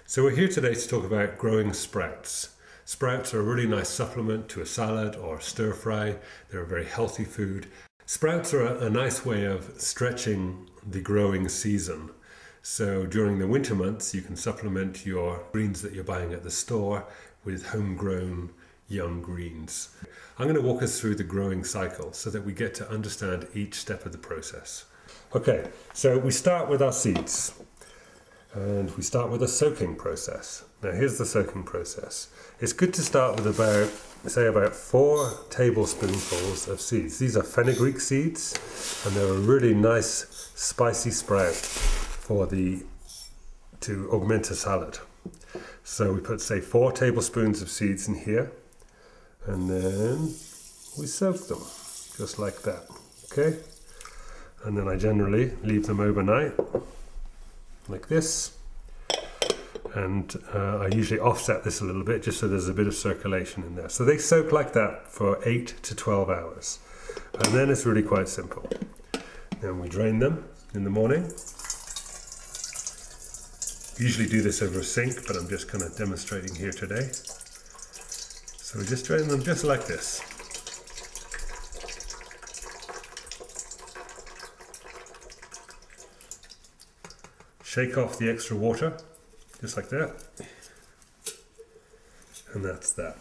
So we're here today to talk about growing sprouts. Sprouts are a really nice supplement to a salad or stir fry. They're a very healthy food. Sprouts are a nice way of stretching the growing season. So during the winter months, you can supplement your greens that you're buying at the store with homegrown young greens. I'm going to walk us through the growing cycle so that we get to understand each step of the process. Okay, so we start with our seeds. And we start with a soaking process. Now here's the soaking process. It's good to start with about 4 tablespoonfuls of seeds. These are fenugreek seeds, and they're a really nice spicy sprout to augment a salad. So we put, say, 4 tablespoons of seeds in here, and then we soak them, just like that, okay? And then I generally leave them overnight, like this, and I usually offset this a little bit just so there's a bit of circulation in there. So they soak like that for 8 to 12 hours, and then it's really quite simple. Then we drain them in the morning. Usually do this over a sink, but I'm just kind of demonstrating here today. So we just drain them just like this. Shake off the extra water, just like that. And that's that.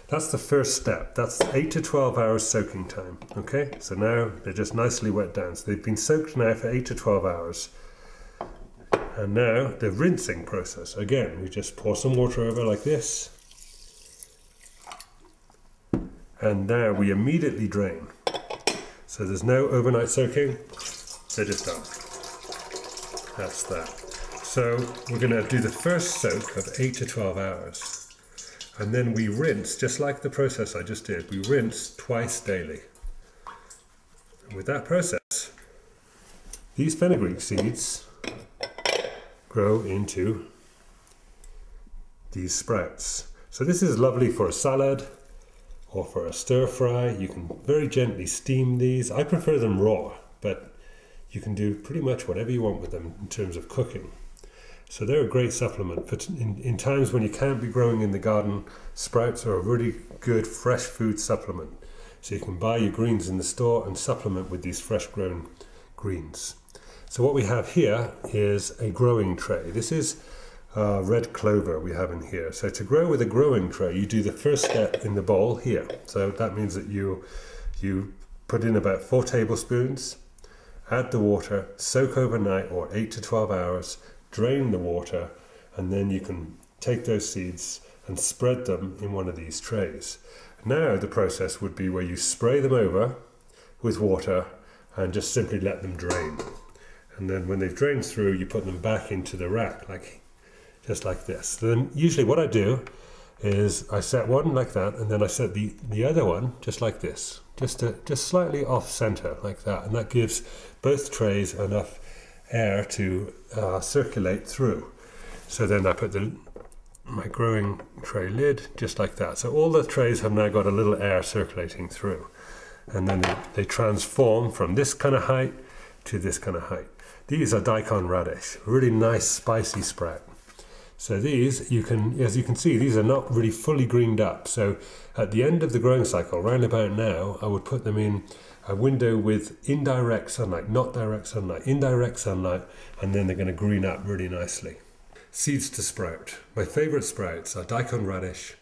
That's the first step. That's 8 to 12 hours soaking time. Okay, so now they're just nicely wet down. So they've been soaked now for 8 to 12 hours. And now the rinsing process. Again, we just pour some water over like this. And now we immediately drain. So there's no overnight soaking. They're just done. That's that. So we're going to do the first soak of 8 to 12 hours. And then we rinse, just like the process I just did. We rinse twice daily. And with that process, these fenugreek seeds grow into these sprouts. So this is lovely for a salad or for a stir fry. You can very gently steam these. I prefer them raw, but you can do pretty much whatever you want with them in terms of cooking. So they're a great supplement. But in times when you can't be growing in the garden, sprouts are a really good fresh food supplement. So you can buy your greens in the store and supplement with these fresh grown greens. So what we have here is a growing tray. This is red clover we have in here. So to grow with a growing tray, you do the first step in the bowl here. So that means that you put in about 4 tablespoons, add the water, soak overnight or 8 to 12 hours, drain the water, and then you can take those seeds and spread them in one of these trays. Now the process would be where you spray them over with water and just simply let them drain. And then when they've drained through, you put them back into the rack, just like this. Then usually what I do is I set one like that, and then I set the other one just like this, just slightly off center like that, and that gives both trays enough air to circulate through. So then I put my growing tray lid just like that. So all the trays have now got a little air circulating through, and then they transform from this kind of height to this kind of height. These are daikon radish, really nice spicy sprout. So these, as you can see, these are not really fully greened up. So at the end of the growing cycle, round about now, I would put them in a window with indirect sunlight, not direct sunlight, indirect sunlight, and then they're going to green up really nicely. Seeds to sprout. My favourite sprouts are daikon radish,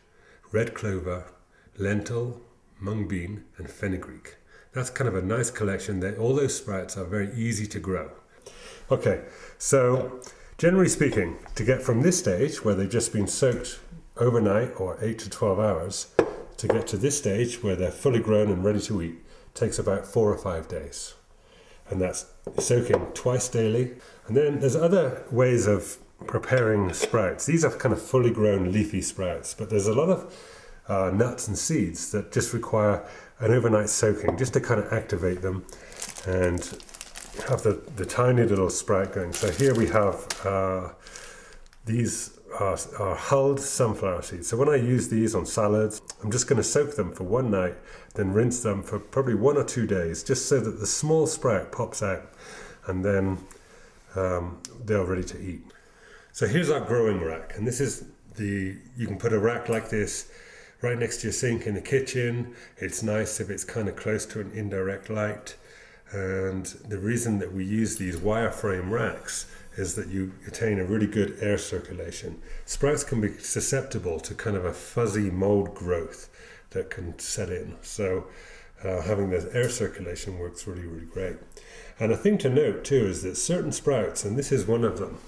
red clover, lentil, mung bean, and fenugreek. That's kind of a nice collection. All those sprouts are very easy to grow. Okay, so generally speaking, to get from this stage where they've just been soaked overnight or 8 to 12 hours to get to this stage where they're fully grown and ready to eat takes about 4 or 5 days. And that's soaking twice daily. And then there's other ways of preparing sprouts. These are kind of fully grown leafy sprouts, but there's a lot of nuts and seeds that just require an overnight soaking just to kind of activate them and have the tiny little sprout going. So here we have these are hulled sunflower seeds. So when I use these on salads, I'm just going to soak them for one night, then rinse them for probably 1 or 2 days, just so that the small sprout pops out, and then they're ready to eat. So here's our growing rack, and this is you can put a rack like this right next to your sink in the kitchen. It's nice if it's kind of close to an indirect light. And the reason that we use these wireframe racks is that you attain a really good air circulation. Sprouts can be susceptible to kind of a fuzzy mold growth that can set in. So having the air circulation works really, really great. And a thing to note too is that certain sprouts, and this is one of them,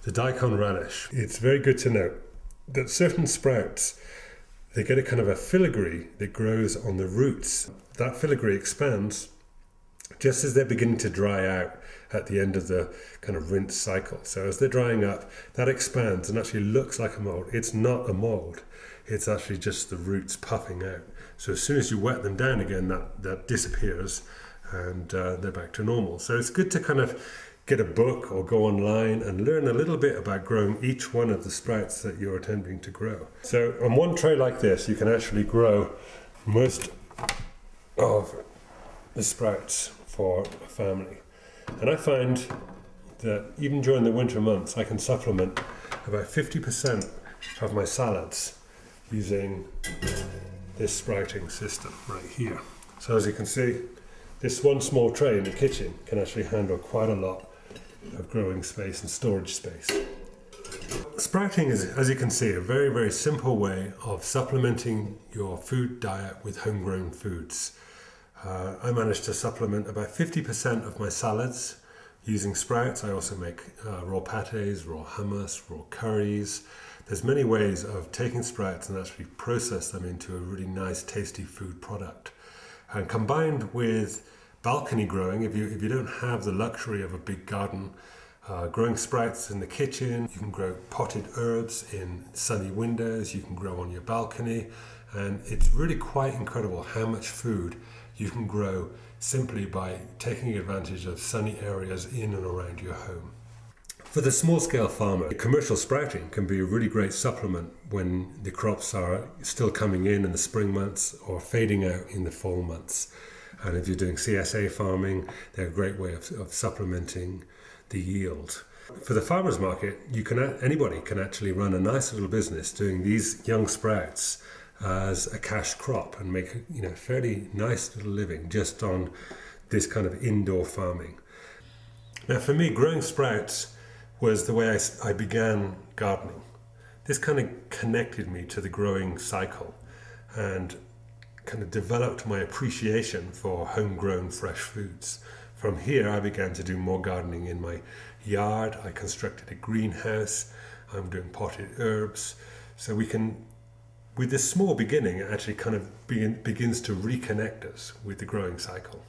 the daikon radish, it's very good to note that certain sprouts, they get a kind of a filigree that grows on the roots. That filigree expands just as they're beginning to dry out at the end of the kind of rinse cycle. So as they're drying up, that expands and actually looks like a mold. It's not a mold. It's actually just the roots puffing out. So as soon as you wet them down again, that disappears and they're back to normal. So it's good to kind of get a book or go online and learn a little bit about growing each one of the sprouts that you're attempting to grow. So on one tray like this, you can actually grow most of the sprouts for a family. And I find that even during the winter months, I can supplement about 50% of my salads using this sprouting system right here. So as you can see, this one small tray in the kitchen can actually handle quite a lot of growing space and storage space. Sprouting is, as you can see, a very, very simple way of supplementing your food diet with homegrown foods. I managed to supplement about 50% of my salads using sprouts. I also make raw pates, raw hummus, raw curries. There's many ways of taking sprouts and actually process them into a really nice, tasty food product. And combined with balcony growing, if you don't have the luxury of a big garden, growing sprouts in the kitchen, you can grow potted herbs in sunny windows, you can grow on your balcony, and it's really quite incredible how much food you can grow simply by taking advantage of sunny areas in and around your home. For the small-scale farmer, commercial sprouting can be a really great supplement when the crops are still coming in the spring months or fading out in the fall months. And if you're doing CSA farming, they're a great way of supplementing the yield. For the farmer's market, anybody can actually run a nice little business doing these young sprouts as a cash crop and make a fairly nice little living just on this kind of indoor farming. Now for me, growing sprouts was the way I began gardening. This kind of connected me to the growing cycle and kind of developed my appreciation for homegrown fresh foods. From here I began to do more gardening in my yard. I constructed a greenhouse. I'm doing potted herbs. So we can, with this small beginning, it actually kind of begins to reconnect us with the growing cycle.